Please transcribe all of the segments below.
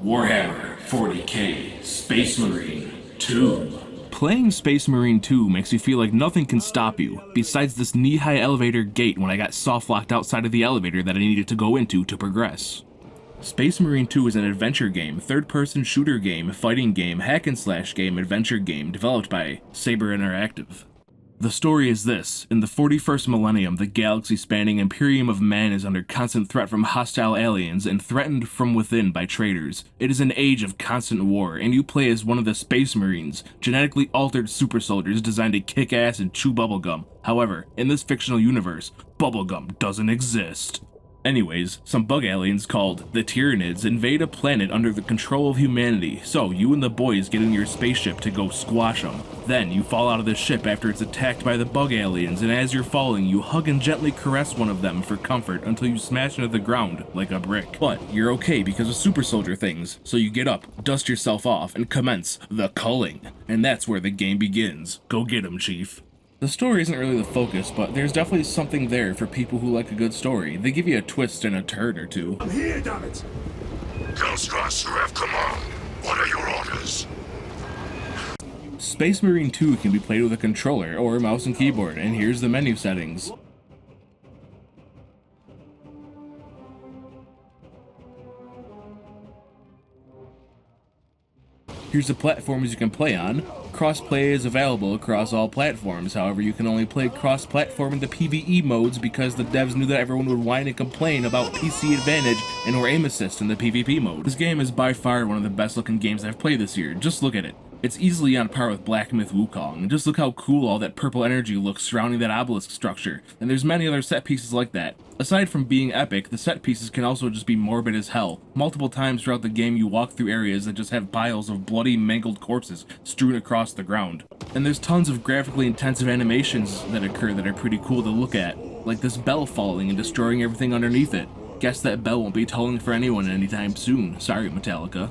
Warhammer 40k Space Marine 2. Playing Space Marine 2 makes you feel like nothing can stop you, besides this knee-high elevator gate when I got soft-locked outside of the elevator that I needed to go into to progress. Space Marine 2 is an adventure game, third-person shooter game, fighting game, hack-and-slash game, adventure game developed by Saber Interactive. The story is this: in the 41st millennium, the galaxy-spanning Imperium of Man is under constant threat from hostile aliens and threatened from within by traitors. It is an age of constant war, and you play as one of the Space Marines, genetically altered super soldiers designed to kick ass and chew bubblegum. However, in this fictional universe, bubblegum doesn't exist. Anyways, some bug aliens called the Tyranids invade a planet under the control of humanity, so you and the boys get in your spaceship to go squash them. Then you fall out of the ship after it's attacked by the bug aliens, and as you're falling, you hug and gently caress one of them for comfort until you smash into the ground like a brick. But you're okay because of super soldier things, so you get up, dust yourself off, and commence the culling. And that's where the game begins. Go get 'em, Chief. The story isn't really the focus, but there's definitely something there for people who like a good story. They give you a twist and a turn or two. I'm here, damn it! Ghostmaster have command. What are your orders? Space Marine 2 can be played with a controller or a mouse and keyboard, and here's the menu settings. Here's the platforms you can play on. Cross-play is available across all platforms, however you can only play cross-platform in the PvE modes because the devs knew that everyone would whine and complain about PC advantage and or aim assist in the PvP mode. This game is by far one of the best looking games I've played this year. Just look at it. It's easily on par with Black Myth Wukong. Just look how cool all that purple energy looks surrounding that obelisk structure, and there's many other set pieces like that. Aside from being epic, the set pieces can also just be morbid as hell. Multiple times throughout the game you walk through areas that just have piles of bloody, mangled corpses strewn across the ground. And there's tons of graphically intensive animations that occur that are pretty cool to look at, like this bell falling and destroying everything underneath it. Guess that bell won't be tolling for anyone anytime soon. Sorry, Metallica.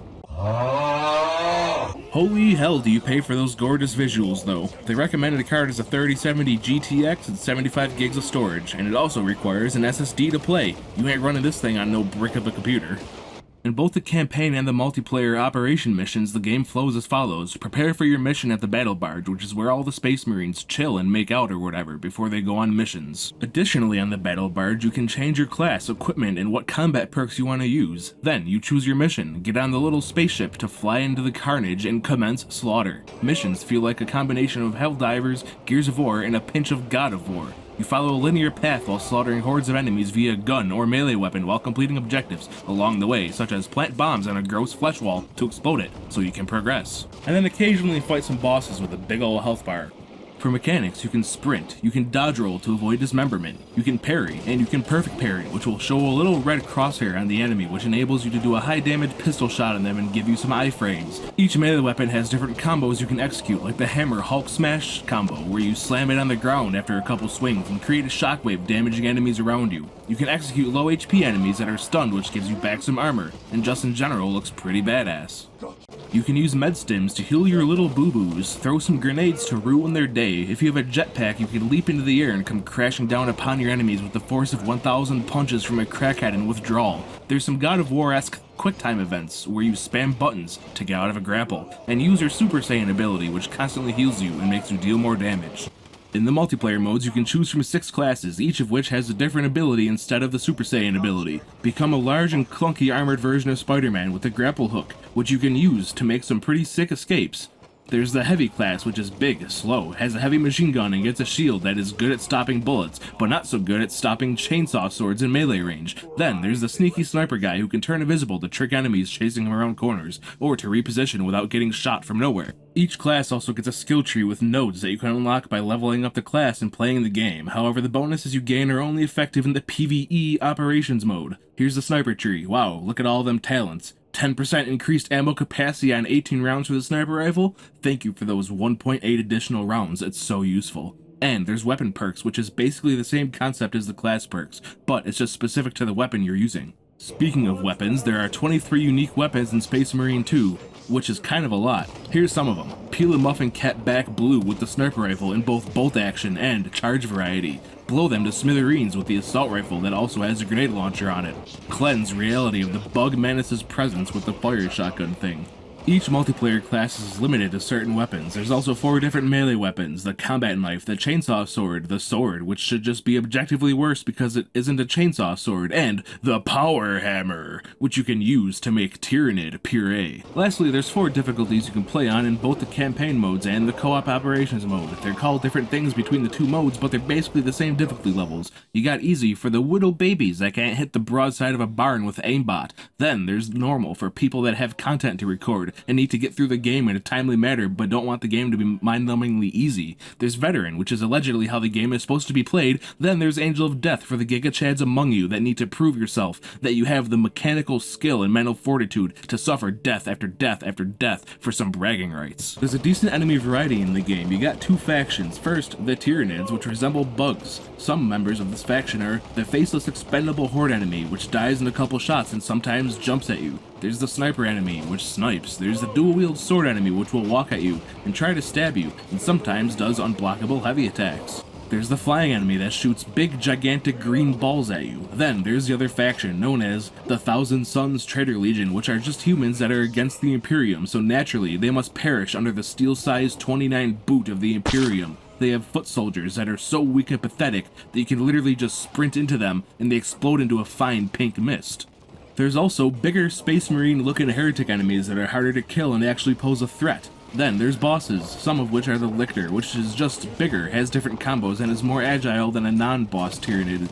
Holy hell, do you pay for those gorgeous visuals though. The recommended card is a 3070 GTX and 75 gigs of storage, and it also requires an SSD to play. You ain't running this thing on no brick of a computer. In both the campaign and the multiplayer operation missions, the game flows as follows. Prepare for your mission at the battle barge, which is where all the Space Marines chill and make out or whatever before they go on missions. Additionally, on the battle barge, you can change your class, equipment, and what combat perks you want to use. Then, you choose your mission, get on the little spaceship to fly into the carnage and commence slaughter. Missions feel like a combination of Helldivers, Gears of War, and a pinch of God of War. You follow a linear path while slaughtering hordes of enemies via gun or melee weapon while completing objectives along the way, such as plant bombs on a gross flesh wall to explode it, so you can progress. And then occasionally fight some bosses with a big ol' health bar. For mechanics, you can sprint, you can dodge roll to avoid dismemberment, you can parry, and you can perfect parry, which will show a little red crosshair on the enemy, which enables you to do a high damage pistol shot on them and give you some iframes. Each melee weapon has different combos you can execute, like the Hammer Hulk Smash combo, where you slam it on the ground after a couple swings and create a shockwave damaging enemies around you. You can execute low HP enemies that are stunned, which gives you back some armor, and just in general looks pretty badass. You can use med stims to heal your little boo-boos, throw some grenades to ruin their day. If you have a jetpack, you can leap into the air and come crashing down upon your enemies with the force of 1,000 punches from a crackhead in Withdrawal. There's some God of War-esque quick-time events where you spam buttons to get out of a grapple, and use your Super Saiyan ability, which constantly heals you and makes you deal more damage. In the multiplayer modes, you can choose from 6 classes, each of which has a different ability instead of the Super Saiyan ability. Become a large and clunky armored version of Spider-Man with a grapple hook, which you can use to make some pretty sick escapes. There's the heavy class, which is big, slow, has a heavy machine gun and gets a shield that is good at stopping bullets, but not so good at stopping chainsaw swords in melee range. Then there's the sneaky sniper guy who can turn invisible to trick enemies chasing him around corners, or to reposition without getting shot from nowhere. Each class also gets a skill tree with nodes that you can unlock by leveling up the class and playing the game. However, the bonuses you gain are only effective in the PvE operations mode. Here's the sniper tree. Wow, look at all them talents. 10% increased ammo capacity on 18 rounds for the sniper rifle? Thank you for those 1.8 additional rounds, it's so useful. And there's weapon perks, which is basically the same concept as the class perks, but it's just specific to the weapon you're using. Speaking of weapons, there are 23 unique weapons in Space Marine 2. which is kind of a lot. Here's some of them. Peel a muffin cap back blue with the sniper rifle in both bolt action and charge variety. Blow them to smithereens with the assault rifle that also has a grenade launcher on it. Cleanse reality of the bug menace's presence with the fire shotgun thing. Each multiplayer class is limited to certain weapons. There's also 4 different melee weapons: the combat knife, the chainsaw sword, the sword, which should just be objectively worse because it isn't a chainsaw sword, and the power hammer, which you can use to make Tyrannid puree. Lastly, there's 4 difficulties you can play on in both the campaign modes and the co-op operations mode. They're called different things between the 2 modes, but they're basically the same difficulty levels. You got easy for the widow babies that can't hit the broadside of a barn with aimbot. Then there's normal for people that have content to record and need to get through the game in a timely manner but don't want the game to be mind-numbingly easy. There's Veteran, which is allegedly how the game is supposed to be played. Then there's Angel of Death for the Giga Chads among you that need to prove yourself, that you have the mechanical skill and mental fortitude to suffer death after death after death for some bragging rights. There's a decent enemy variety in the game. You got 2 factions. First, the Tyrannids, which resemble bugs. Some members of this faction are the faceless expendable horde enemy, which dies in a couple shots and sometimes jumps at you. There's the sniper enemy, which snipes. There's the dual-wield sword enemy, which will walk at you and try to stab you, and sometimes does unblockable heavy attacks. There's the flying enemy that shoots big, gigantic green balls at you. Then there's the other faction, known as the Thousand Suns Traitor Legion, which are just humans that are against the Imperium, so naturally they must perish under the steel-sized 29 boot of the Imperium. They have foot soldiers that are so weak and pathetic that you can literally just sprint into them and they explode into a fine pink mist. There's also bigger Space Marine looking heretic enemies that are harder to kill and actually pose a threat. Then there's bosses, some of which are the Lictor, which is just bigger, has different combos, and is more agile than a non-boss Tyrannid.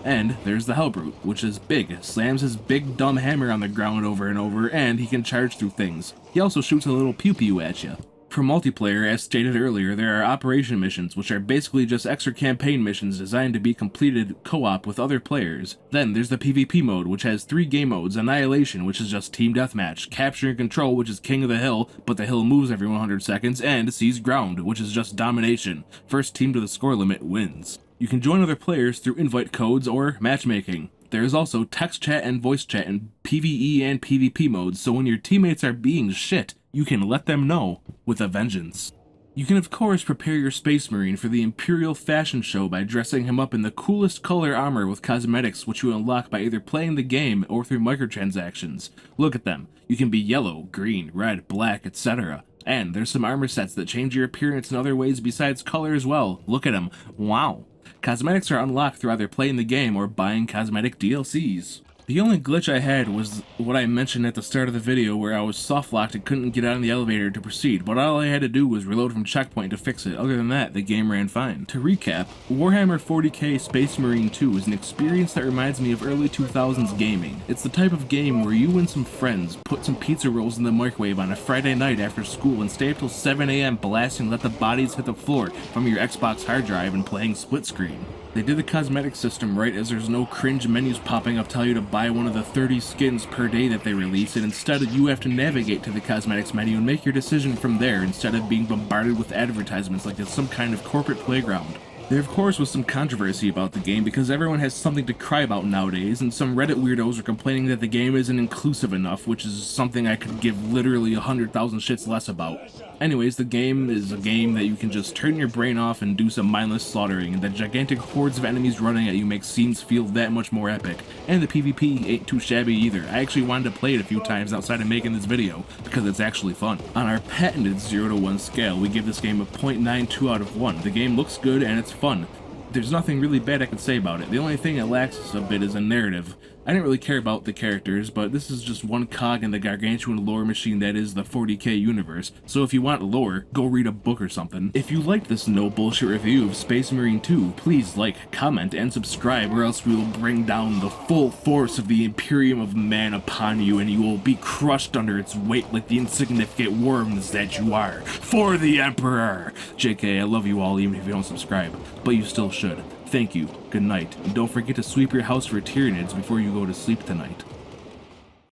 And there's the Hellbrute, which is big, slams his big dumb hammer on the ground over and over, and he can charge through things. He also shoots a little pew-pew at you. For multiplayer, as stated earlier, there are operation missions, which are basically just extra campaign missions designed to be completed co-op with other players. Then there's the PvP mode, which has 3 game modes: Annihilation, which is just team deathmatch; Capture and Control, which is King of the Hill, but the hill moves every 100 seconds; and Seize Ground, which is just domination. First team to the score limit wins. You can join other players through invite codes or matchmaking. There is also text chat and voice chat in PvE and PvP modes, so when your teammates are being shit, you can let them know with a vengeance. You can of course prepare your Space Marine for the Imperial Fashion Show by dressing him up in the coolest color armor with cosmetics, which you unlock by either playing the game or through microtransactions. Look at them. You can be yellow, green, red, black, etc. And there's some armor sets that change your appearance in other ways besides color as well. Look at them. Wow. Cosmetics are unlocked through either playing the game or buying cosmetic DLCs. The only glitch I had was what I mentioned at the start of the video, where I was soft-locked and couldn't get out of the elevator to proceed, but all I had to do was reload from checkpoint to fix it. Other than that, the game ran fine. To recap, Warhammer 40k Space Marine 2 is an experience that reminds me of early 2000s gaming. It's the type of game where you and some friends put some pizza rolls in the microwave on a Friday night after school and stay up till 7 AM blasting Let the Bodies Hit the Floor from your Xbox hard drive and playing split screen. They did the cosmetic system right, as there's no cringe menus popping up tell you to buy one of the 30 skins per day that they release, and instead you have to navigate to the cosmetics menu and make your decision from there instead of being bombarded with advertisements like it's some kind of corporate playground. There of course was some controversy about the game because everyone has something to cry about nowadays, and some Reddit weirdos are complaining that the game isn't inclusive enough, which is something I could give literally 100,000 shits less about. Anyways, the game is a game that you can just turn your brain off and do some mindless slaughtering, and the gigantic hordes of enemies running at you make scenes feel that much more epic. And the PvP ain't too shabby either. I actually wanted to play it a few times outside of making this video, because it's actually fun. On our patented 0 to 1 scale, we give this game a 0.92 out of 1. The game looks good and it's fun. There's nothing really bad I can say about it. The only thing it lacks a bit is a narrative. I didn't really care about the characters, but this is just one cog in the gargantuan lore machine that is the 40k universe, so if you want lore, go read a book or something. If you liked this no bullshit review of Space Marine 2, please like, comment, and subscribe, or else we will bring down the full force of the Imperium of Man upon you, and you will be crushed under its weight like the insignificant worms that you are. For the Emperor! JK, I love you all even if you don't subscribe, but you still should. Thank you, good night, and don't forget to sweep your house for Tyranids before you go to sleep tonight.